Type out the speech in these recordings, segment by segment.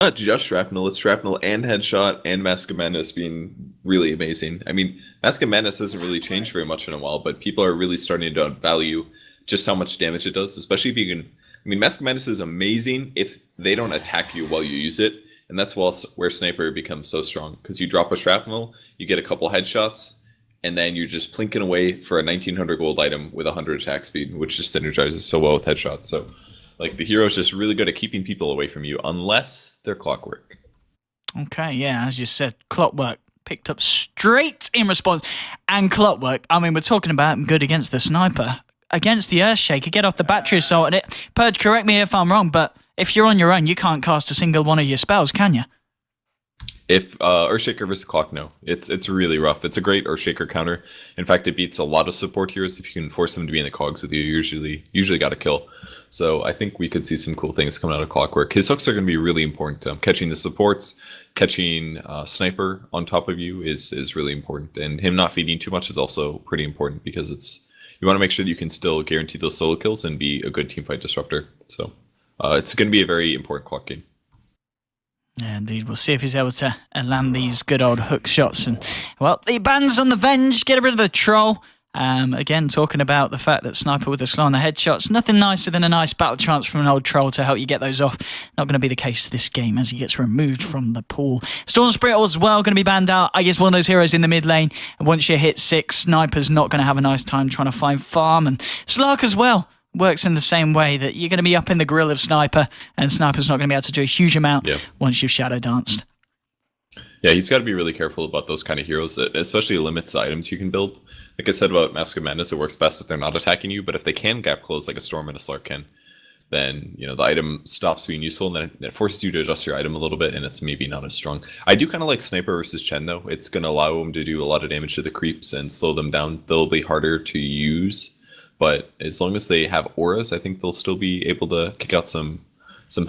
Not just shrapnel, it's shrapnel and headshot and Mask of Madness being really amazing. I mean, Mask of Madness hasn't really changed very much in a while, but people are really starting to value just how much damage it does, especially if you can. I mean, Mask of Madness is amazing if they don't attack you while you use it, and that's where Sniper becomes so strong, because you drop a shrapnel, you get a couple headshots, and then you're just plinking away for a 1900 gold item with 100 attack speed, which just synergizes so well with headshots. So like the hero's just really good at keeping people away from you, unless they're Clockwork. Okay, yeah, as you said, Clockwork picked up straight in response. And Clockwork, I mean, we're talking about him good against the Sniper. Against the Earthshaker, get off the battery assault and it. Purge, correct me if I'm wrong, but if you're on your own, you can't cast a single one of your spells, can you? If Earthshaker versus Clock, no. It's really rough. It's a great Earthshaker counter. In fact, it beats a lot of support heroes. If you can force them to be in the cogs with you, usually got a kill. So I think we could see some cool things coming out of Clockwork. His hooks are going to be really important. Catching the supports, catching Sniper on top of you is really important. And him not feeding too much is also pretty important, because you want to make sure that you can still guarantee those solo kills and be a good teamfight disruptor. So it's going to be a very important Clock game. Yeah, indeed. We'll see if he's able to land these good old hook shots. And, well, the bans on the Venge, get rid of the troll. Again, talking about the fact that Sniper with a slow on the headshots, nothing nicer than a nice battle chance from an old troll to help you get those off. Not going to be the case this game as he gets removed from the pool. Storm Spirit as well going to be banned out. I guess one of those heroes in the mid lane. And once you hit 6, Sniper's not going to have a nice time trying to find farm. And Slark as well works in the same way, that you're going to be up in the grill of Sniper, and Sniper's not going to be able to do a huge amount once you've shadow danced. Yeah, he's got to be really careful about those kind of heroes, especially limits the items you can build. Like I said about Mask of Madness, it works best if they're not attacking you, but if they can gap close like a Storm and a Slark can, then the item stops being useful, and then it forces you to adjust your item a little bit, and it's maybe not as strong. I do kind of like Sniper versus Chen, though. It's going to allow them to do a lot of damage to the creeps and slow them down. They'll be harder to use, but as long as they have auras, I think they'll still be able to kick out some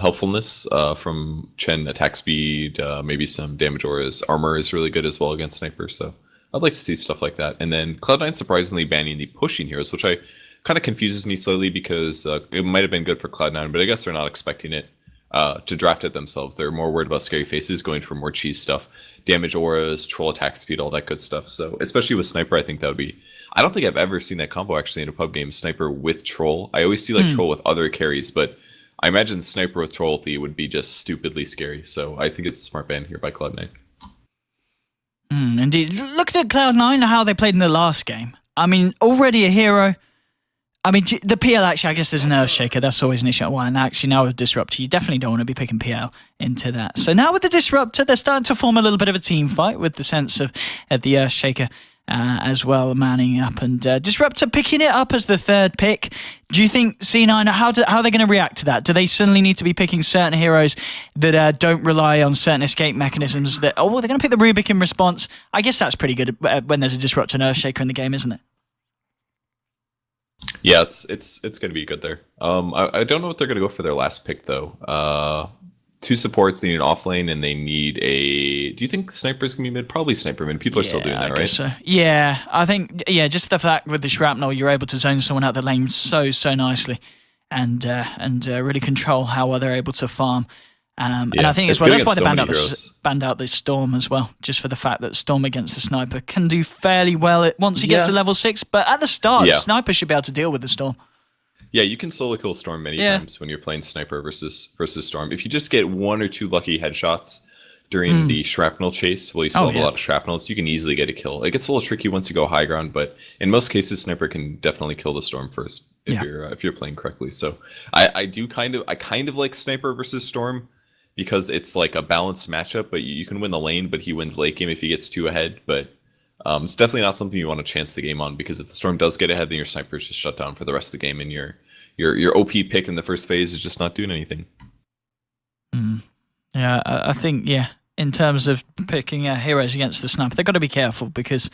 helpfulness from Chen attack speed, maybe some damage auras. Armor is really good as well against Sniper, so I'd like to see stuff like that. And then Cloud9 surprisingly banning the pushing heroes, which I kind of confuses me slightly, because it might have been good for Cloud9, but I guess they're not expecting it to draft it themselves. They're more worried about scary faces, going for more cheese stuff, damage auras, troll attack speed, all that good stuff. So especially with Sniper, I think that would be... I don't think I've ever seen that combo actually in a pub game, Sniper with troll. I always see like troll with other carries, but I imagine Sniper with troll ulti would be just stupidly scary. So I think it's a smart ban here by Cloud9. Indeed. Look at Cloud9, how they played in the last game. I mean, already a hero. I mean, the PL, actually, I guess there's an Earthshaker. That's always an issue. Well, and actually, now with Disruptor, you definitely don't want to be picking PL into that. So now with the Disruptor, they're starting to form a little bit of a team fight, with the sense of the Earthshaker as well, manning up, and Disruptor picking it up as the third pick. Do you think C9, how are they going to react to that? Do they suddenly need to be picking certain heroes that don't rely on certain escape mechanisms? They're going to pick the Rubik in response. I guess that's pretty good when there's a Disruptor and Earthshaker in the game, isn't it? Yeah, it's going to be good there. I don't know what they're going to go for their last pick, though. 2 supports, they need an off lane, and they need a... Do you think Sniper's going to be mid? Probably Sniper mid. People are still doing that, right? So. Yeah, I think, just the fact with the Shrapnel, you're able to zone someone out the lane so nicely, and really control how well they're able to farm. And I think as well, that's why they banned out this Storm as well, just for the fact that Storm against the Sniper can do fairly well once he gets to level 6, but at the start, Sniper should be able to deal with the Storm. Yeah, you can solo kill Storm many times when you're playing Sniper versus Storm. If you just get 1 or 2 lucky headshots during the shrapnel chase, well, you still have a lot of shrapnels, you can easily get a kill. It gets a little tricky once you go high ground, but in most cases, Sniper can definitely kill the Storm first if you're playing correctly. So I kind of like Sniper versus Storm, because it's like a balanced matchup, but you can win the lane, but he wins late game if he gets 2 ahead. But it's definitely not something you want to chance the game on, because if the Storm does get ahead, then your Sniper is just shut down for the rest of the game, and your OP pick in the first phase is just not doing anything. Yeah, I think, in terms of picking heroes against the Sniper, they've got to be careful, because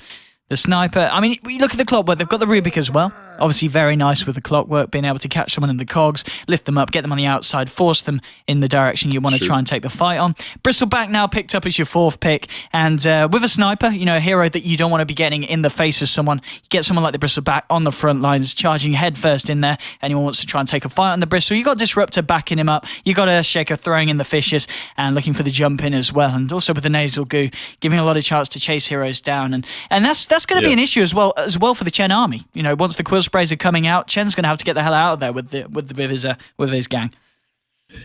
The sniper, I mean, we look at the clockwork, they've got the Rubik as well. Obviously very nice with the clockwork, being able to catch someone in the cogs, lift them up, get them on the outside, force them in the direction you want to try and take the fight on. Bristleback now picked up as your 4th pick, and with a sniper, a hero that you don't want to be getting in the face of someone, you get someone like the Bristleback on the front lines, charging headfirst in there. Anyone wants to try and take a fight on the Bristle, you got Disruptor backing him up, you got Earthshaker throwing in the fishes and looking for the jump in as well, and also with the Nasal Goo, giving a lot of chance to chase heroes down, and that's going to be an issue as well for the Chen army. Once the Quill Sprays are coming out, Chen's going to have to get the hell out of there with his gang.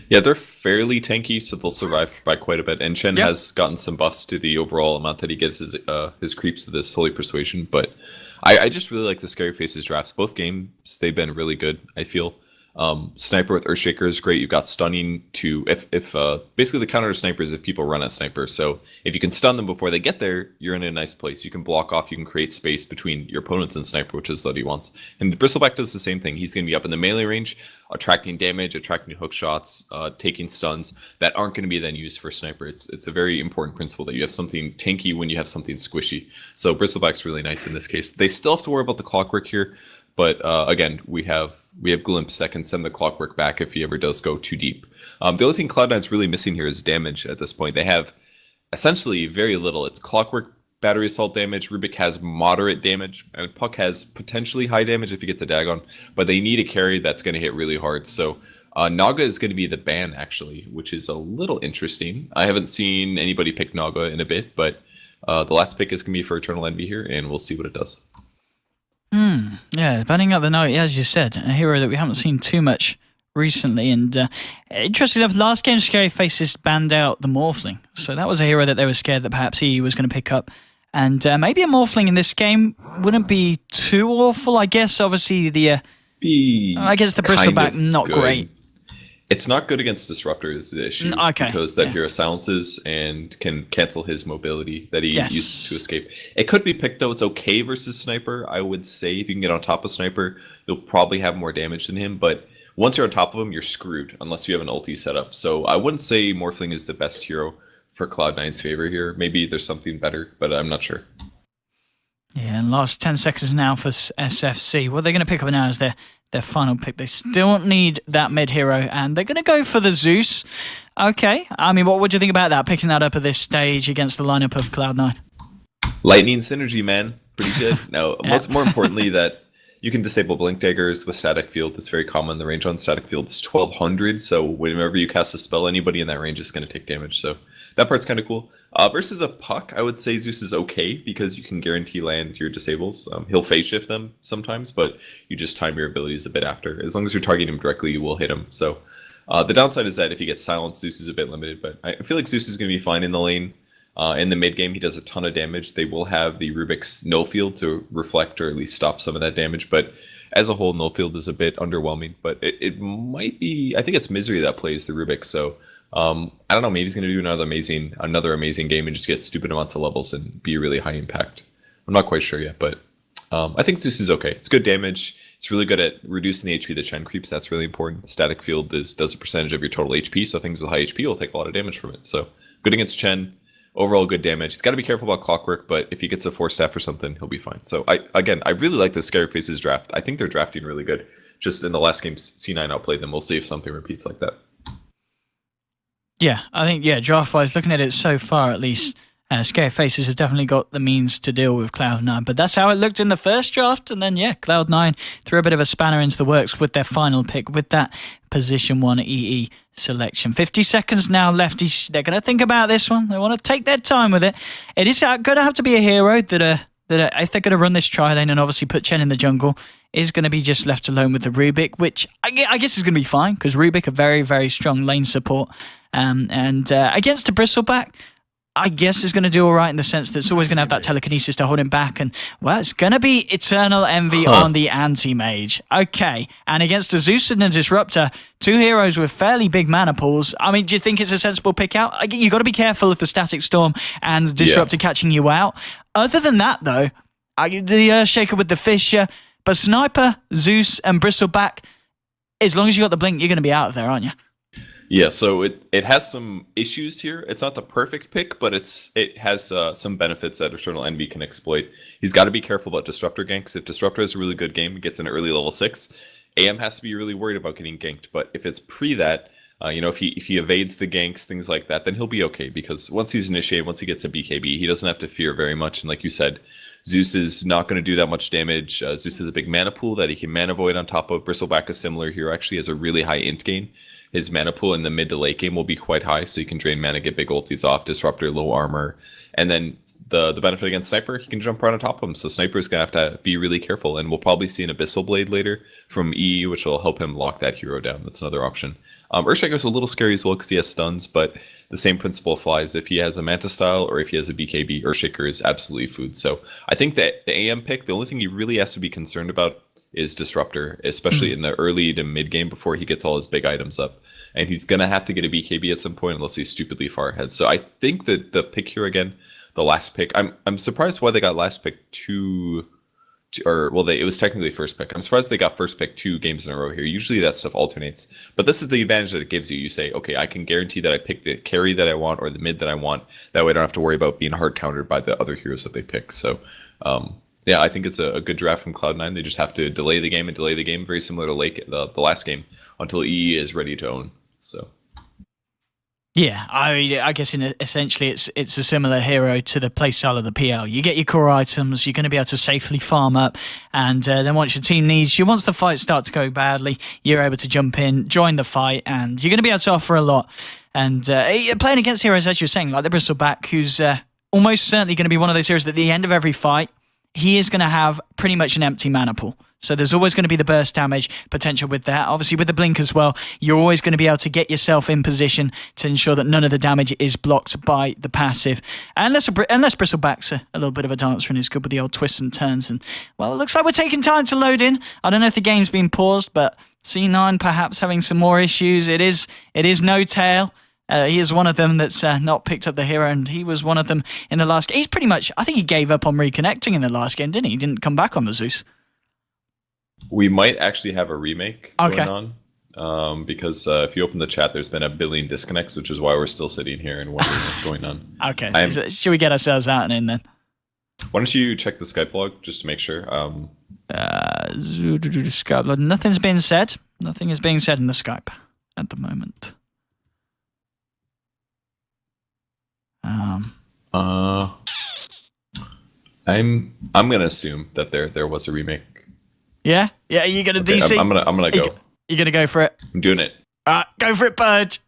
Yeah, they're fairly tanky, so they'll survive by quite a bit. And Chen has gotten some buffs to the overall amount that he gives his creeps with this Holy Persuasion. But I just really like the Scary Faces drafts. Both games, they've been really good, I feel. Sniper with Earthshaker is great. You've got stunning to if basically the counter to sniper is if people run at sniper. So if you can stun them before they get there, you're in a nice place. You can block off, you can create space between your opponents and sniper, which is what he wants. And Bristleback does the same thing. He's going to be up in the melee range, attracting damage, attracting hook shots, taking stuns that aren't going to be then used for sniper. It's a very important principle that you have something tanky when you have something squishy. So Bristleback's really nice in this case. They still have to worry about the clockwork here. But again, we have Glimpse that can send the clockwork back if he ever does go too deep. The only thing Cloud9's really missing here is damage at this point. They have essentially very little. It's clockwork battery assault damage. Rubik has moderate damage, and Puck has potentially high damage if he gets a Dagon. But they need a carry that's going to hit really hard. So Naga is going to be the ban, actually, which is a little interesting. I haven't seen anybody pick Naga in a bit, but the last pick is going to be for Eternal Envy here, and we'll see what it does. Yeah, banning up the note, as you said, a hero that we haven't seen too much recently. And interestingly enough, last game Scary Faces banned out the Morphling. So that was a hero that they were scared that perhaps he was going to pick up. And maybe a Morphling in this game wouldn't be too awful, I guess. Obviously, the Bristleback, not good. Great. It's not good against Disruptor is the issue. Because that hero silences and can cancel his mobility that he uses to escape. It could be picked, though. It's okay versus Sniper, I would say. If you can get on top of Sniper, you'll probably have more damage than him. But once you're on top of him, you're screwed, unless you have an ulti set up. So I wouldn't say Morphling is the best hero for Cloud9's favor here. Maybe there's something better, but I'm not sure. Yeah, and last 10 seconds now for SFC. What they're going to pick up now is their final pick. They still need that mid hero, and they're going to go for the Zeus. Okay, I mean, what would you think about that, picking that up at this stage against the lineup of Cloud9? Lightning synergy, man. Pretty good. Now, more importantly, that you can disable Blink Daggers with Static Field. It's very common. The range on Static Field is 1200, so whenever you cast a spell, anybody in that range is going to take damage. So that part's kind of cool. Versus a Puck, I would say Zeus is okay because you can guarantee land your disables. He'll phase shift them sometimes, but you just time your abilities a bit after. As long as you're targeting him directly, you will hit him. So the downside is that if he gets silenced, Zeus is a bit limited, but I feel like Zeus is going to be fine in the lane. In the mid game, he does a ton of damage. They will have the Rubik's null field to reflect or at least stop some of that damage, but as a whole, null field is a bit underwhelming. But it might be, I think it's Misery that plays the Rubik, so I don't know, maybe he's going to do another amazing game and just get stupid amounts of levels and be really high impact. I'm not quite sure yet, but I think Zeus is okay. It's good damage. It's really good at reducing the HP that Chen creeps. That's really important. Static Field does a percentage of your total HP, so things with high HP will take a lot of damage from it. So good against Chen. Overall good damage. He's got to be careful about Clockwork, but if he gets a 4-staff or something, he'll be fine. So I really like the Scary Faces draft. I think they're drafting really good. Just in the last game, C9 outplayed them. We'll see if something repeats like that. Yeah, I think, draft-wise, looking at it so far at least, Scary Faces have definitely got the means to deal with Cloud9. But that's how it looked in the first draft. And then, Cloud9 threw a bit of a spanner into the works with their final pick, with that Position 1 EE selection. 50 seconds now left. They're going to think about this one. They want to take their time with it. It is going to have to be a hero that if they're going to run this tri-lane and obviously put Chen in the jungle, is going to be just left alone with the Rubik, which I guess is going to be fine because Rubik are very, very strong lane support. And against a Bristleback, I guess is going to do all right in the sense that it's always going to have that telekinesis to hold him back. And, well, it's going to be Eternal Envy on the anti-mage. Okay. And against a Zeus and a Disruptor, two heroes with fairly big mana pools. I mean, do you think it's a sensible pick out? You got to be careful of the Static Storm and Disruptor catching you out. Other than that, though, the Earthshaker with the Fisher, but Sniper, Zeus, and Bristleback, as long as you got the Blink, you're going to be out of there, aren't you? Yeah, so it has some issues here. It's not the perfect pick, but it has some benefits that Eternal Envy can exploit. He's got to be careful about Disruptor ganks. If Disruptor has a really good game, gets an early level 6, AM has to be really worried about getting ganked. But if it's pre that, if he evades the ganks, things like that, then he'll be okay, because once he's initiated, once he gets a BKB, he doesn't have to fear very much. And like you said, Zeus is not going to do that much damage. Zeus has a big mana pool that he can mana void on top of. Bristleback, a similar hero, actually has a really high int gain. His mana pool in the mid to late game will be quite high, so you can drain mana, get big ultis off, Disruptor, low armor. And then the benefit against Sniper, he can jump right on top of him. So Sniper's going to have to be really careful. And we'll probably see an Abyssal Blade later from EE, which will help him lock that hero down. That's another option. Earthshaker's a little scary as well because he has stuns, but the same principle applies. If he has a Manta style or if he has a BKB, Earthshaker is absolutely food. So I think that the AM pick, the only thing he really has to be concerned about is Disruptor, especially in the early to mid game before he gets all his big items up. And he's going to have to get a BKB at some point unless he's stupidly far ahead. So I think that the pick here again, the last pick, I'm surprised why they got last pick it was technically first pick. I'm surprised they got first pick 2 games in a row here. Usually that stuff alternates. But this is the advantage that it gives you. You say, okay, I can guarantee that I pick the carry that I want or the mid that I want. That way I don't have to worry about being hard countered by the other heroes that they pick. So yeah, I think it's a good draft from Cloud9. They just have to delay the game, very similar to the last game, until EE is ready to own. So, yeah, I guess essentially it's a similar hero to the playstyle of the PL. You get your core items, you're going to be able to safely farm up, and then once your team needs you, once the fight starts to go badly, you're able to jump in, join the fight, and you're going to be able to offer a lot. And playing against heroes, as you're saying, like the Bristleback, who's almost certainly going to be one of those heroes that at the end of every fight, he is going to have pretty much an empty mana pool. So there's always going to be the burst damage potential with that. Obviously, with the blink as well, you're always going to be able to get yourself in position to ensure that none of the damage is blocked by the passive. Unless Bristleback's a little bit of a dancer and is good with the old twists and turns. And, well, it looks like we're taking time to load in. I don't know if the game's been paused, but C9 perhaps having some more issues. It is No Tail. He is one of them that's not picked up the hero, and he was one of them in the last game. He's pretty much, I think he gave up on reconnecting in the last game, didn't he? He didn't come back on the Zeus. We might actually have a remake going on, because if you open the chat, there's been a billion disconnects, which is why we're still sitting here and wondering what's going on. Okay, should we get ourselves out and in then? Why don't you check the Skype log just to make sure? Skype log. Nothing's being said. Nothing is being said in the Skype at the moment. I'm gonna assume that there was a remake. Yeah, you gonna DC? I'm gonna go. You gonna go for it? I'm doing it. Go for it, Purge.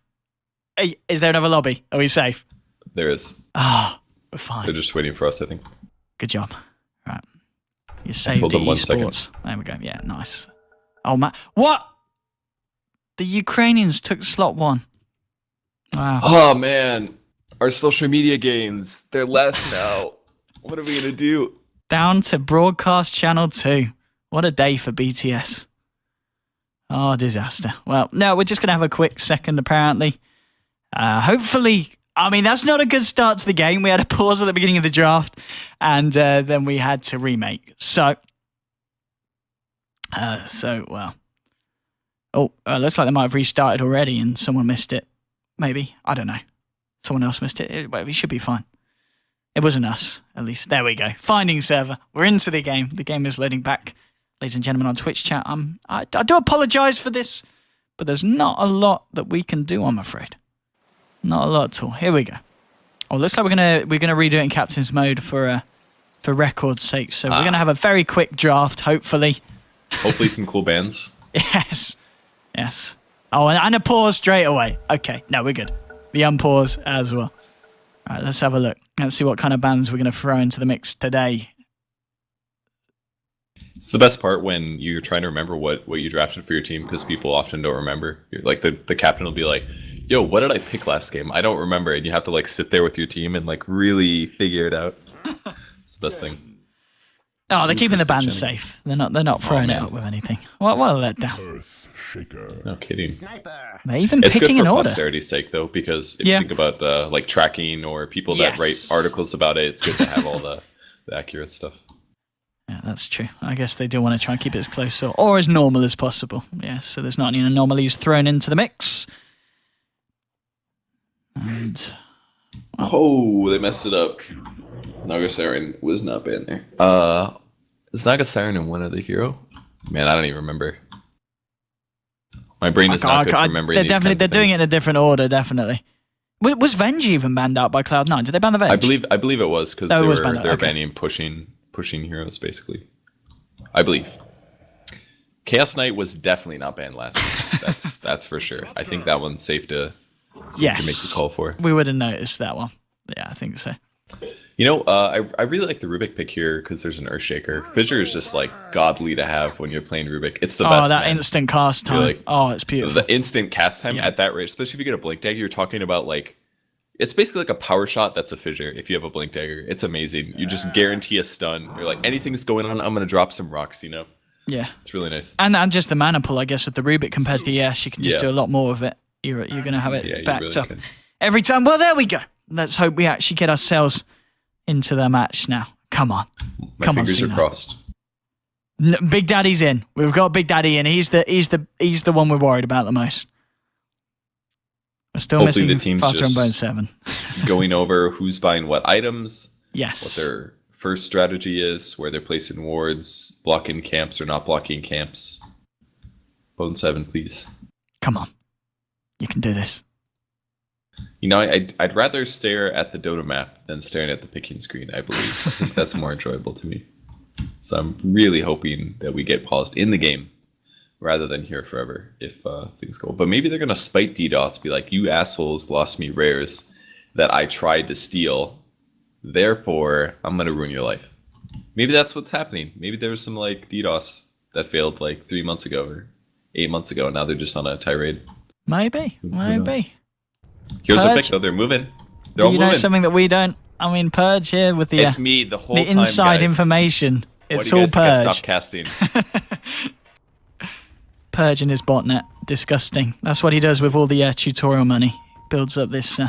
Hey, is there another lobby? Are we safe? There is. We're fine. They're just waiting for us, I think. Good job. Right, you saved Hold on 1 second. esports. There we go. Yeah, nice. Oh man, what? The Ukrainians took slot 1. Wow. Oh man. Our social media gains, they're less now. What are we going to do? Down to broadcast channel 2. What a day for BTS. Oh, disaster. Well, no, we're just going to have a quick second, apparently. Hopefully, I mean, that's not a good start to the game. We had a pause at the beginning of the draft, and then we had to remake. So, well. Oh, looks like they might have restarted already, and someone missed it. Maybe. I don't know. Someone else missed it. We should be fine. It wasn't us, at least. There we go. Finding server. We're into the game. The game is loading back. Ladies and gentlemen on Twitch chat, I do apologize for this, but there's not a lot that we can do, I'm afraid. Not a lot at all. Here we go. Oh, looks like we're gonna redo it in captain's mode for record's sake. So we're gonna have a very quick draft, hopefully. Hopefully some cool bands. Yes. Oh, and a pause straight away. Okay, no, we're good. The unpause as well. All right, let's have a look. Let's see what kind of bands we're going to throw into the mix today. It's the best part when you're trying to remember what you drafted for your team, because people often don't remember. Like the captain will be like, yo, what did I pick last game? I don't remember. And you have to like sit there with your team and like really figure it out. It's the best thing. Oh, they're keeping the band safe. They're not throwing it up with anything. What a letdown. No kidding. They're even it's picking good an for order. posterity's sake, though, because if you think about like tracking or people that write articles about it, it's good to have all the accurate stuff. Yeah, that's true. I guess they do want to try and keep it as close or as normal as possible. Yeah, so there's not any anomalies thrown into the mix. And Oh, they messed it up. Naga Siren was not banned there. Is Naga Siren in one other hero? Man, I don't even remember. My brain is not good for remembering they're these definitely kinds of doing it things. in a different order, definitely. Was Venge even banned out by Cloud9? Did they ban the Venge? I believe it was because No, it they was were banned out, they were okay. banning pushing heroes basically. I believe. Chaos Knight was definitely not banned last week. That's for sure. I think that one's safe to make the call for. We would have noticed that one. Yeah, I think so. You know, I really like the Rubik pick here because there's an Earthshaker. Fissure is just like godly to have when you're playing Rubik. It's the best. Oh, that man. instant cast time. Like, it's beautiful. The instant cast time at that rate, especially if you get a Blink Dagger, you're talking about like, it's basically like a power shot that's a Fissure if you have a Blink Dagger. It's amazing. You just guarantee a stun. You're like, anything's going on, I'm going to drop some rocks, you know? Yeah. It's really nice. And just the mana pull, I guess, with the Rubik compared to the ES, you can just do a lot more of it. You're going to have it backed really up every time. Well, there we go. Let's hope we actually get ourselves into the match now. Come on. My fingers are crossed. Big Daddy's in. We've got Big Daddy in. He's the one we're worried about the most. We're still Hopefully missing the team's Fata and just Bone 7. going over who's buying what items. Yes. What their first strategy is, where they're placing wards, blocking camps or not blocking camps. Bone 7, please. Come on. You can do this. You know, I'd rather stare at the Dota map than staring at the picking screen, I believe. I think that's more enjoyable to me. So I'm really hoping that we get paused in the game rather than here forever if things go. But maybe they're going to spite DDoS, be like, you assholes lost me rares that I tried to steal. Therefore, I'm going to ruin your life. Maybe that's what's happening. Maybe there was some like DDoS that failed like 3 months ago or 8 months ago, and now they're just on a tirade. Maybe. Here's a Purge, pick, though. They're moving. They're all do you know moving. something that we don't? I mean, Purge here with the It's me the whole the time, inside guys. information. Why It's do you all guys think I Purge. stopped casting? Purge in his botnet. Disgusting. That's what he does with all the tutorial money. Builds up this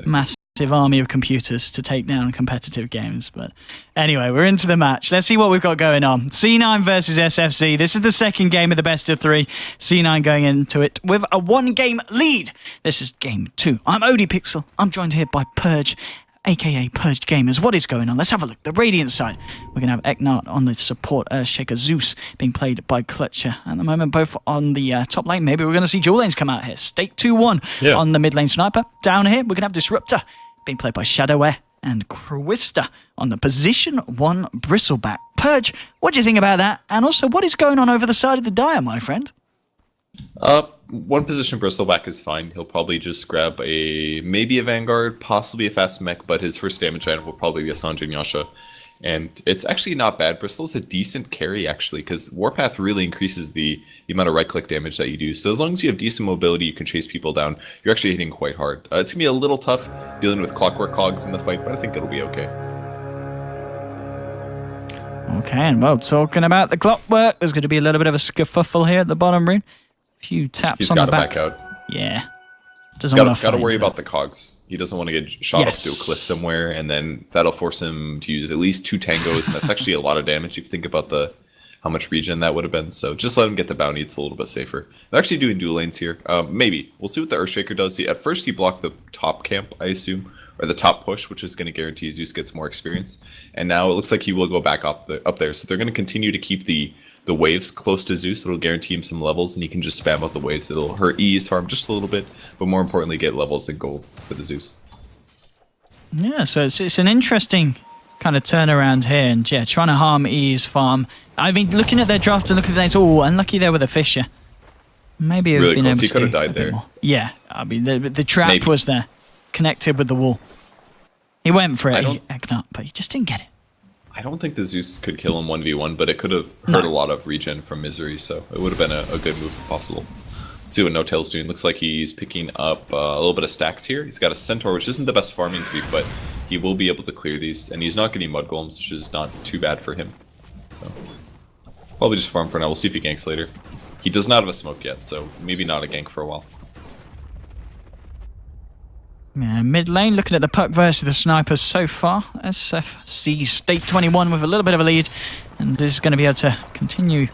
massive army of computers to take down competitive games. But anyway, we're into the match. Let's see what we've got going on. C9 versus SFC. This is the second game of the best of three. C9 going into it with a 1-game lead. This is game 2. I'm ODPixel. I'm joined here by Purge, aka Purged Gamers. What is going on? Let's have a look. The Radiant side. We're going to have Eknart on the support, Shaker Zeus being played by Clutcher. At the moment, both on the top lane. Maybe we're going to see dual lanes come out here. Stake 2-1 on the mid lane Sniper. Down here, we're going to have Disruptor being played by Shadowware and Crewista on the position 1 Bristleback. Purge, what do you think about that? And also, what is going on over the side of the Dire, my friend? One position Bristleback is fine. He'll probably just grab maybe a Vanguard, possibly a fast mech, but his first damage item will probably be a Sanjay Nyasha. And it's actually not bad. Bristol's a decent carry, actually, because Warpath really increases the amount of right-click damage that you do. So as long as you have decent mobility, you can chase people down. You're actually hitting quite hard. It's going to be a little tough dealing with Clockwork Cogs in the fight, but I think it'll be okay. Okay, and well, talking about the Clockwork, there's going to be a little bit of a scuffle here at the bottom rune. A few taps He's on got the to back. back out. Yeah. Got to worry about the cogs. He doesn't want to get shot up to a cliff somewhere, and then that'll force him to use at least 2 tangos, and that's actually a lot of damage if you think about how much regen that would have been. So just let him get the bounty. It's a little bit safer. They're actually doing dual lanes here. Maybe. We'll see what the Earthshaker does. At first he blocked the top camp, I assume, or the top push, which is going to guarantee Zeus gets more experience. And now it looks like he will go back up there. So they're going to continue to keep the waves close to Zeus. It'll guarantee him some levels, and he can just spam out the waves. It'll hurt E's farm just a little bit, but more importantly, get levels and gold for the Zeus. Yeah, so it's an interesting kind of turnaround here, and yeah, trying to harm E's farm. I mean, looking at their draft and looking at things, unlucky there with a Fissure. Maybe really been close. able He to could have do died a bit there. more. Yeah, I mean, the trap was there, connected with the wall. He went for it, Eknart, but he just didn't get it. I don't think the Zeus could kill him 1v1, but it could have hurt a lot of regen from Misery, so it would have been a good move if possible. Let's see what No Tail's doing. Looks like he's picking up a little bit of stacks here. He's got a Centaur, which isn't the best farming creep, but he will be able to clear these, and he's not getting Mud Golems, which is not too bad for him. So probably just farm for now. We'll see if he ganks later. He does not have a smoke yet, so maybe not a gank for a while. Yeah, mid lane, looking at the puck versus the snipers so far. SFC State 21 with a little bit of a lead, and this is going to be able to continue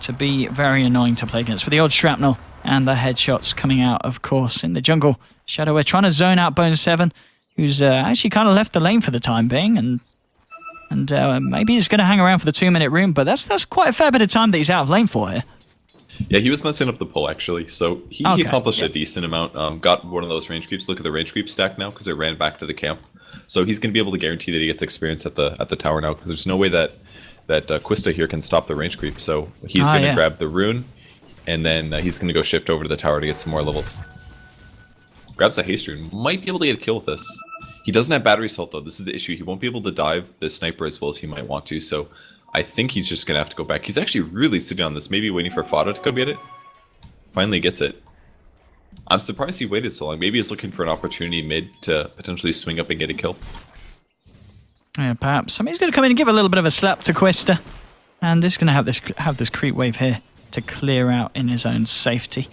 to be very annoying to play against with the odd shrapnel and the headshots coming out, of course, in the jungle. Shadow, we're trying to zone out Bone 7, who's actually kind of left the lane for the time being, and maybe he's going to hang around for the 2-minute rune, but that's quite a fair bit of time that he's out of lane for here. Yeah, he was messing up the pull, actually. So he accomplished a decent amount. Got one of those range creeps. Look at the range creep stack now, because it ran back to the camp. So he's going to be able to guarantee that he gets experience at the tower now, because there's no way that Quista here can stop the range creep. So he's going to grab the rune, and then he's going to go shift over to the tower to get some more levels. Grabs a haste rune. Might be able to get a kill with this. He doesn't have battery salt, though. This is the issue. He won't be able to dive the sniper as well as he might want to, so I think he's just going to have to go back. He's actually really sitting on this, maybe waiting for Fada to come get it. Finally gets it. I'm surprised he waited so long. Maybe he's looking for an opportunity mid to potentially swing up and get a kill. Yeah, perhaps. I mean, he's going to come in and give a little bit of a slap to Quista. And he's going to have this creep wave here to clear out in his own safety.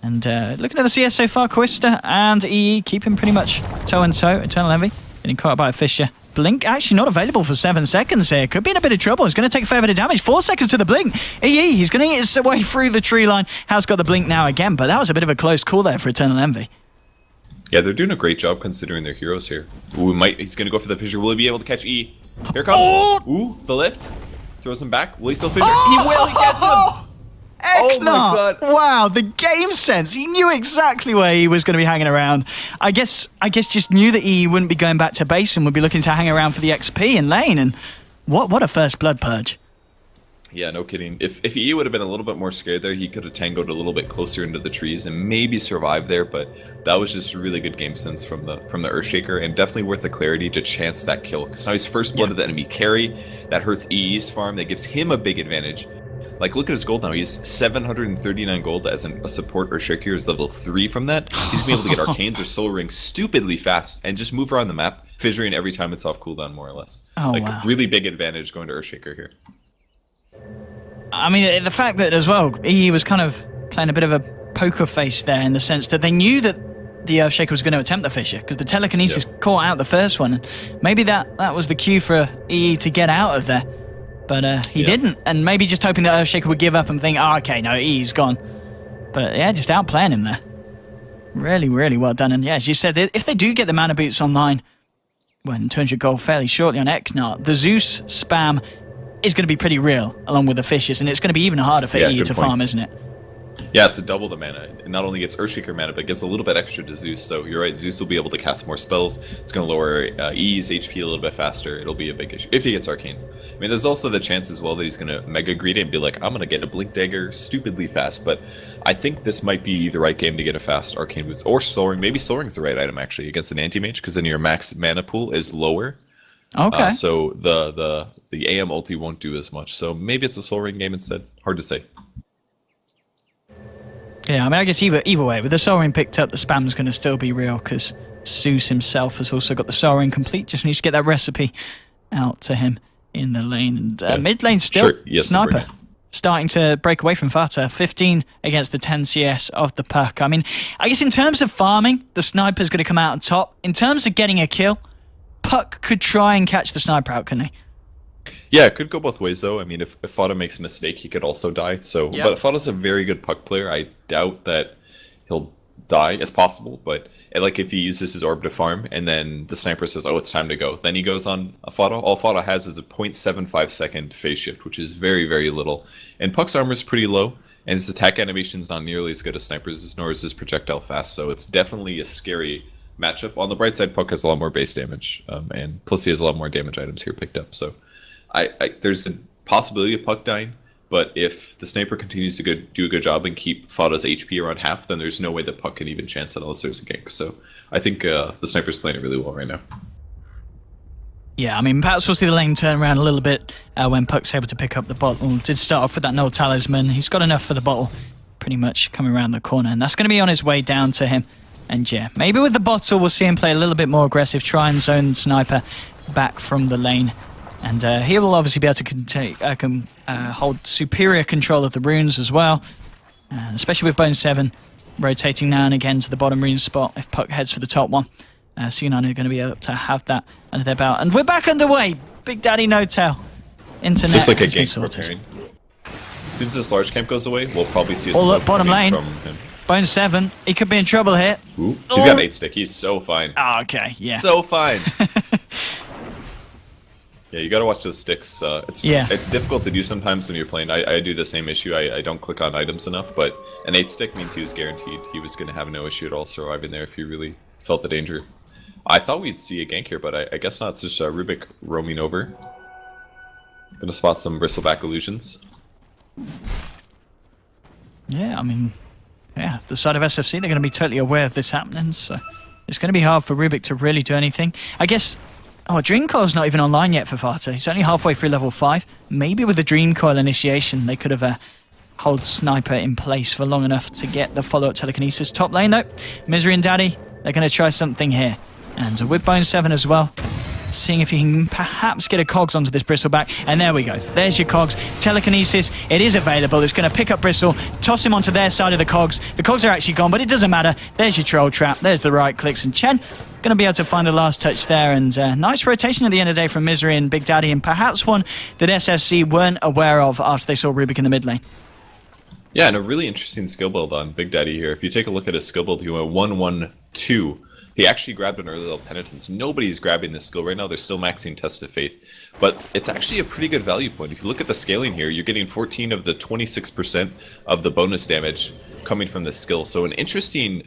And looking at the CS so far, Quista and EE keeping pretty much toe-and-toe. Eternal Envy getting caught by a Fissure. Blink actually not available for 7 seconds here. Could be in a bit of trouble. He's going to take a fair bit of damage. 4 seconds to the Blink. EE, he's going to eat his way through the tree line. Has got the Blink now again, but that was a bit of a close call there for Eternal Envy. Yeah, they're doing a great job considering their heroes here. Ooh, he's going to go for the Fissure. Will he be able to catch E? Here comes. Oh! Ooh, the lift. Throws him back. Will he still Fissure? He will. He gets him. Oh my god. Wow, the game sense. He knew exactly where he was going to be hanging around. I guess just knew that he wouldn't be going back to base and would be looking to hang around for the XP in lane. And what a first blood purge. Yeah, no kidding. If EE would have been a little bit more scared there, he could have tangoed a little bit closer into the trees and maybe survived there, but that was just really good game sense from the Earthshaker, and definitely worth the clarity to chance that kill. Because now he's first blood of the enemy carry. That hurts EE's farm. That gives him a big advantage. Like, look at his gold now. He's 739 gold as a support Earthshaker is level 3 from that. He's going to be able to get Arcanes or Soul Ring stupidly fast and just move around the map, fissuring every time it's off cooldown, more or less. Oh, like, wow. Really big advantage going to Earthshaker here. I mean, the fact that, as well, EE was kind of playing a bit of a poker face there in the sense that they knew that the Earthshaker was going to attempt the Fissure because the telekinesis caught out the first one. And maybe that was the cue for EE to get out of there. But he didn't, and maybe just hoping that Earthshaker would give up and think, oh, okay, no, he's gone. But yeah, just outplaying him there. Really, really well done. And yeah, as you said, if they do get the mana boots online, when 200 gold fairly shortly on Eknart, the Zeus spam is going to be pretty real, along with the Fissures, and it's going to be even harder for EE to farm, isn't it? Yeah, it's a double the mana. It not only gives Earthshaker mana, but it gives a little bit extra to Zeus. So you're right, Zeus will be able to cast more spells. It's going to lower E's HP a little bit faster. It'll be a big issue if he gets Arcanes. I mean, there's also the chance as well that he's going to Mega Greed and be like, I'm going to get a Blink Dagger stupidly fast. But I think this might be the right game to get a fast Arcane Boots. Or Soul Ring. Maybe Soul Ring's the right item, actually, against an Anti-Mage, because then your max mana pool is lower. Okay. So the AM ulti won't do as much. So maybe it's a Soul Ring game instead. Hard to say. Yeah, I mean, I guess either way, with the Soul Ring picked up, the spam's going to still be real because Zeus himself has also got the Soul Ring complete. Just needs to get that recipe out to him in the lane. And mid lane still, Sniper starting to break away from Fata. 15 against the 10 CS of the Puck. I mean, I guess in terms of farming, the Sniper's going to come out on top. In terms of getting a kill, Puck could try and catch the Sniper out, couldn't he? Yeah, it could go both ways, though. I mean, if Fada makes a mistake, he could also die. So, but Fada's a very good puck player. I doubt that he'll die. It's possible, but like if he uses his orb to farm, and then the sniper says, "Oh, it's time to go," then he goes on a Fada. All Fada has is a 0.75 second phase shift, which is very, very little. And Puck's armor is pretty low, and his attack animation is not nearly as good as Sniper's, nor is his projectile fast. So it's definitely a scary matchup. On the bright side, Puck has a lot more base damage, and plus he has a lot more damage items here picked up. So. There's a possibility of Puck dying, but if the Sniper continues to do a good job and keep Fada's HP around half, then there's no way that Puck can even chance it unless there's a gank. So I think the Sniper's playing it really well right now. Yeah, I mean, perhaps we'll see the lane turn around a little bit when Puck's able to pick up the bottle. Did start off with that Null Talisman. He's got enough for the bottle pretty much coming around the corner, and that's going to be on his way down to him. And yeah, maybe with the bottle we'll see him play a little bit more aggressive, try and zone Sniper back from the lane. And he will obviously be able to hold superior control of the runes as well, especially with Bone 7 rotating now and again to the bottom rune spot if Puck heads for the top one. C9 are going to be able to have that under their belt. And we're back underway. Big Daddy No Tail. Internet looks like a has been gank sorted. preparing. As soon as this large camp goes away, we'll probably see a All smoke up bottom lane. from him. Bone 7. He could be in trouble here. Ooh, he's got an 8 stick. He's so fine. Oh, okay. Yeah. So fine. Yeah, you gotta watch those sticks. It's difficult to do sometimes when you're playing. I do the same issue. I don't click on items enough, but an 8 stick means he was guaranteed. He was gonna have no issue at all surviving there if he really felt the danger. I thought we'd see a gank here, but I guess not. It's just Rubik roaming over. Gonna spot some bristleback illusions. Yeah, I mean, yeah, the side of SFC, they're going to be totally aware of this happening, so it's going to be hard for Rubik to really do anything. I guess, Dream Coil's not even online yet for Fata. He's only halfway through level 5. Maybe with the Dream Coil initiation, they could have hold Sniper in place for long enough to get the follow-up telekinesis. Top lane, though, Misery and Daddy, they're going to try something here. And with Bone 7 as well. Seeing if you can perhaps get a cogs onto this bristleback, and there we go. There's your cogs. Telekinesis, it is available. It's going to pick up Bristle, toss him onto their side of the cogs. The cogs are actually gone, but it doesn't matter. There's your troll trap. There's the right clicks, and Chen going to be able to find the last touch there. And nice rotation at the end of the day from Misery and Big Daddy, and perhaps one that SFC weren't aware of after they saw Rubik in the mid lane. Yeah, and a really interesting skill build on Big Daddy here. If you take a look at his skill build, he went 1-1-2. He actually grabbed an early level penitence. Nobody's grabbing this skill right now. They're still maxing Test of Faith. But it's actually a pretty good value point. If you look at the scaling here, you're getting 14 of the 26% of the bonus damage coming from this skill. So an interesting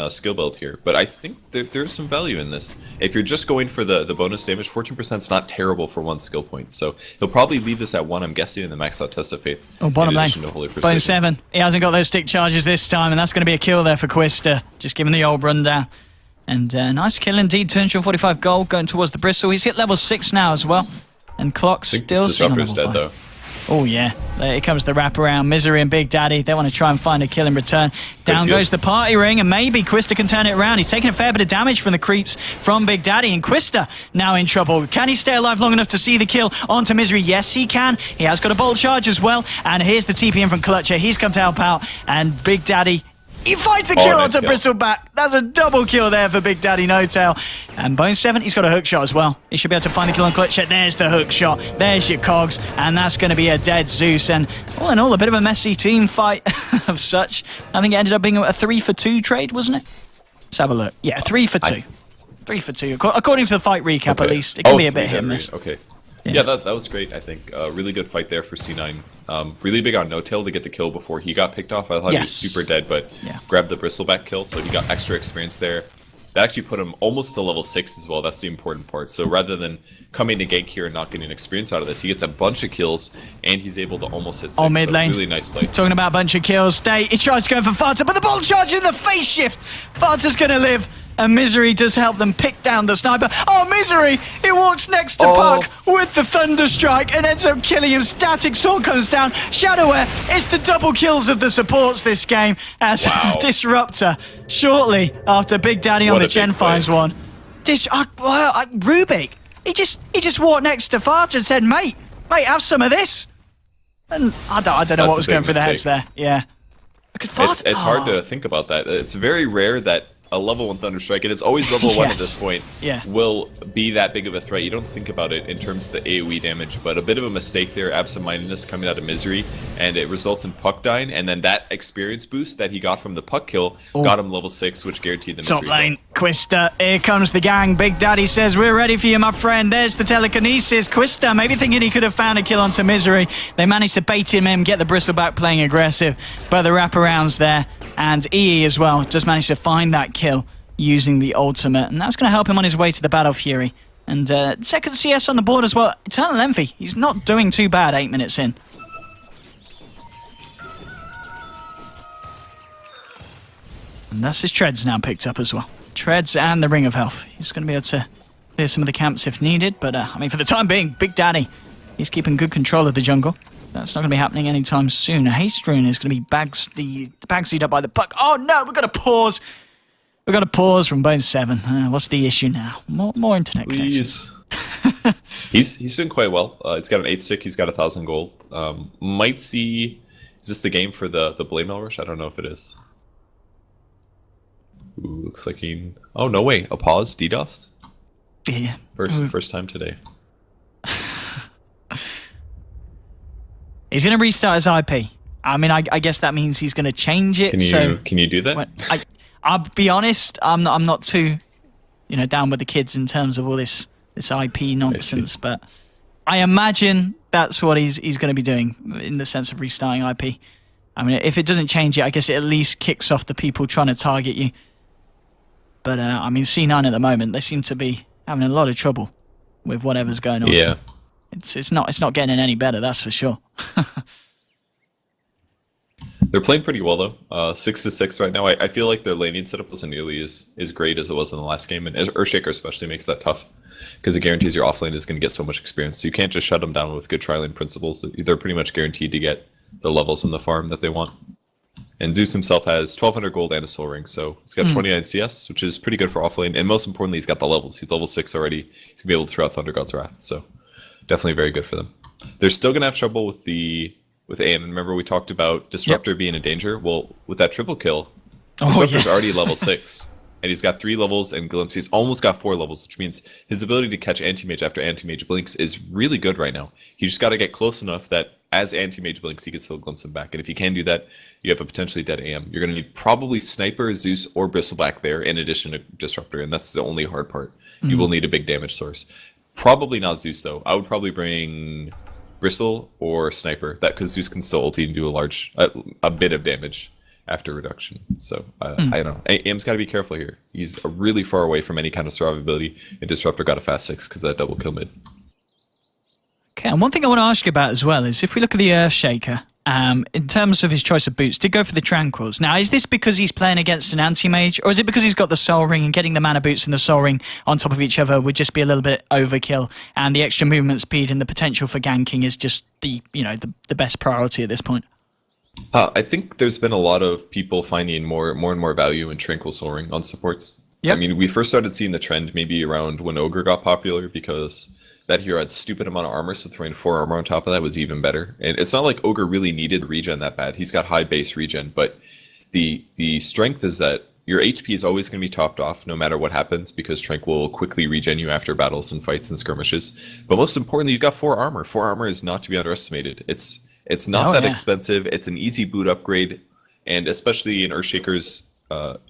skill build here. But I think there's some value in this. If you're just going for the bonus damage, 14% is not terrible for one skill point. So he'll probably leave this at 1, I'm guessing, in the max out Test of Faith. Oh, bottom lane. Bone 7. He hasn't got those stick charges this time, and that's going to be a kill there for Quista. Just giving the old rundown. And nice kill indeed, 245 gold going towards the Bristle. He's hit level 6 now as well. And Clock's still sitting on level 5. Dead, though. Oh yeah, here comes the wraparound. Misery and Big Daddy, they want to try and find a kill in return. Down goes the party ring, and maybe Quista can turn it around. He's taking a fair bit of damage from the creeps from Big Daddy, and Quista now in trouble. Can he stay alive long enough to see the kill onto Misery? Yes, he can. He has got a bolt charge as well, and here's the TP in from Clutcher. He's come to help out, and Big Daddy, he finds the kill onto Bristleback. That's a double kill there for Big Daddy No Tail. And Bone 7, he's got a hook shot as well. He should be able to find the kill on Clutcher. There's the hook shot. There's your cogs. And that's going to be a dead Zeus. And all in all, a bit of a messy team fight of such. I think it ended up being a 3-for-2 trade, wasn't it? Let's have a look. Yeah, 3-for-2. 3-for-2. According to the fight recap, at least. It can be a bit hit and miss. Okay. Yeah, that was great, I think. Really good fight there for C9. Really big on No Tail to get the kill before he got picked off. I thought he was super dead, but grabbed the Bristleback kill, so he got extra experience there. That actually put him almost to level 6 as well. That's the important part. So rather than coming to gank here and not getting experience out of this, he gets a bunch of kills, and he's able to almost hit 6. Oh, mid lane. So really nice play. Talking about a bunch of kills. Stay. He tries to go for Fata, but the ball charge in the face shift. Fata's going to live. And Misery does help them pick down the sniper. Oh, Misery! He walks next to Puck with the Thunder Strike and ends up killing him. Static Storm comes down. Shadowware, it's the double kills of the supports this game as Disruptor, shortly after Big Daddy on the Gen finds one. Rubik, he just walked next to Fata and said, mate, have some of this. And I don't know what was going through the heads there. Yeah. It's hard to think about that. It's very rare that a level 1 Thunderstrike, and it's always level 1 at this point, will be that big of a threat. You don't think about it in terms of the AoE damage, but a bit of a mistake there, absent-mindedness coming out of Misery, and it results in Puck dying, and then that experience boost that he got from the Puck kill got him level 6, which guaranteed the Misery. Top lane, Quista, here comes the gang. Big Daddy says, we're ready for you, my friend. There's the telekinesis. Quista, maybe thinking he could have found a kill onto Misery. They managed to bait him in, get the Bristleback playing aggressive, but the wraparounds there, and EE as well, just managed to find that kill using the ultimate, and that's going to help him on his way to the Battle Fury. And second CS on the board as well. Eternal Envy, he's not doing too bad 8 minutes in. And that's his treads now picked up as well. Treads and the Ring of Health. He's going to be able to clear some of the camps if needed, but I mean, for the time being, Big Daddy, he's keeping good control of the jungle. That's not going to be happening anytime soon. A Haste Rune is going to be bagseed up by the Puck. Oh no, we've got to pause. We've got to pause from Bone 7. What's the issue now? More internet connections. He's doing quite well. He's got an 8 stick. He's got 1,000 gold. Might see. Is this the game for the Blade Mail Rush? I don't know if it is. Ooh, looks like he. Oh no way! A pause. DDoS. Yeah. First time today. He's going to restart his IP. I mean, I guess that means he's going to change it. Can you do that? I'll be honest, I'm not too, down with the kids in terms of all this IP nonsense, but I imagine that's what he's going to be doing in the sense of restarting IP. I mean, if it doesn't change it, I guess it at least kicks off the people trying to target you. But I mean, C9 at the moment, they seem to be having a lot of trouble with whatever's going on. Yeah, it's not getting any better, that's for sure. they're playing pretty well though. 6-6 right now. I feel like their laning setup wasn't nearly as great as it was in the last game, and Earthshaker especially makes that tough because it guarantees your offlane is going to get so much experience. So you can't just shut them down with good tri-lane principles. They're pretty much guaranteed to get the levels in the farm that they want. And Zeus himself has 1200 gold and a soul ring, so he's got 29 CS, which is pretty good for offlane. And most importantly, he's got the levels. He's level 6 already. He's gonna be able to throw out Thunder God's Wrath, so definitely very good for them. They're still gonna have trouble with AIM. Remember we talked about Disruptor being in danger? Well, with that triple kill, Disruptor's already level 6. And he's got 3 levels and Glimpse. He's almost got 4 levels, which means his ability to catch Anti-Mage after Anti-Mage blinks is really good right now. He just got to get close enough that as Anti-Mage blinks, he can still glimpse him back. And if you can do that, you have a potentially dead AM. You're going to need probably Sniper, Zeus, or Bristleback there in addition to Disruptor, and that's the only hard part. You will need a big damage source. Probably not Zeus, though. I would probably bring Bristle or Sniper, that because Zeus can still ulti and do a bit of damage after reduction. So I don't know. AIM's got to be careful here. He's really far away from any kind of survivability, and Disruptor got a fast 6 because that double kill mid. Okay, and one thing I want to ask you about as well is if we look at the Earthshaker, in terms of his choice of boots, did go for the Tranquils. Now, is this because he's playing against an anti-mage, or is it because he's got the Soul Ring and getting the mana boots and the Soul Ring on top of each other would just be a little bit overkill, and the extra movement speed and the potential for ganking is just the best priority at this point? I think there's been a lot of people finding more and more value in Tranquil Soul Ring on supports. Yep. I mean, we first started seeing the trend maybe around when Ogre got popular because that hero had stupid amount of armor, so throwing 4 armor on top of that was even better. And it's not like Ogre really needed regen that bad. He's got high base regen, but the strength is that your HP is always going to be topped off no matter what happens because Tranquil will quickly regen you after battles and fights and skirmishes. But most importantly, you've got 4 armor. 4 armor is not to be underestimated. It's not that expensive. It's an easy boot upgrade, and especially in Earthshaker's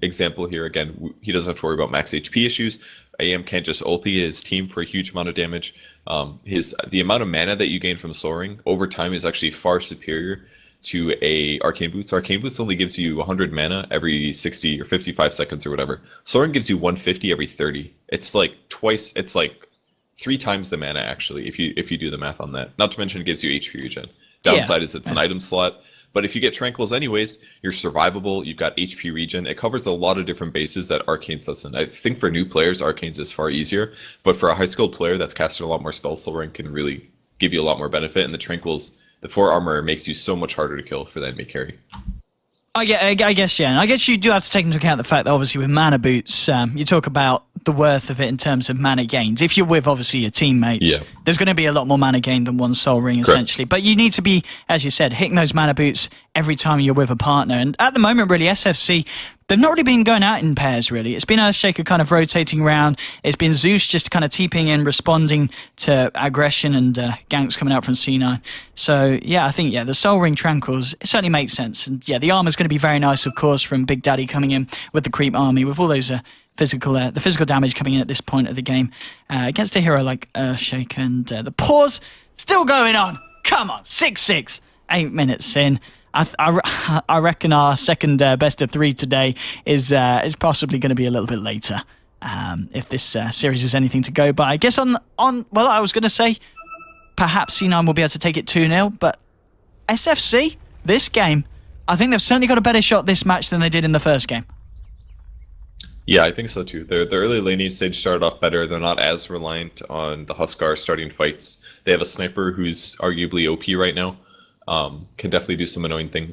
example here, again, he doesn't have to worry about max HP issues. AM can't just ulti his team for a huge amount of damage. The amount of mana that you gain from Soul Ring over time is actually far superior to a Arcane Boots. Arcane Boots only gives you 100 mana every 60 or 55 seconds or whatever. Soul Ring gives you 150 every 30. It's like 3 times the mana actually if you do the math on that. Not to mention it gives you HP regen. Downside is it's an item slot, but if you get Tranquils anyways, you're survivable, you've got HP regen. It covers a lot of different bases that Arcane's doesn't. I think for new players, Arcane's is far easier, but for a high-skilled player that's casted a lot more spells, Soul Ring can really give you a lot more benefit, and the Tranquils, the 4 armor makes you so much harder to kill for the enemy carry. I guess, yeah. And I guess you do have to take into account the fact that obviously with mana boots, you talk about the worth of it in terms of mana gains. If you're with obviously your teammates, there's going to be a lot more mana gain than one Soul Ring essentially. But you need to be, as you said, hitting those mana boots every time you're with a partner. And at the moment, really, SFC, they've not really been going out in pairs, really. It's been Earthshaker kind of rotating around. It's been Zeus just kind of TPing in, responding to aggression and ganks coming out from C9. So, yeah, I think, the Soul Ring Tranquils, it certainly makes sense. And, the armor's going to be very nice, of course, from Big Daddy coming in with the creep army, with all those the physical damage coming in at this point of the game against a hero like Earthshaker. And the pause still going on. Come on, 6-6, 8 minutes in. I reckon our second best of 3 today is possibly going to be a little bit later if this series is anything to go by. I guess I was going to say perhaps C9 will be able to take it 2-0, but SFC, this game, I think they've certainly got a better shot this match than they did in the first game. Yeah, I think so too. The early laning stage started off better. They're not as reliant on the Huskar starting fights. They have a sniper who's arguably OP right now. Can definitely do some annoying things.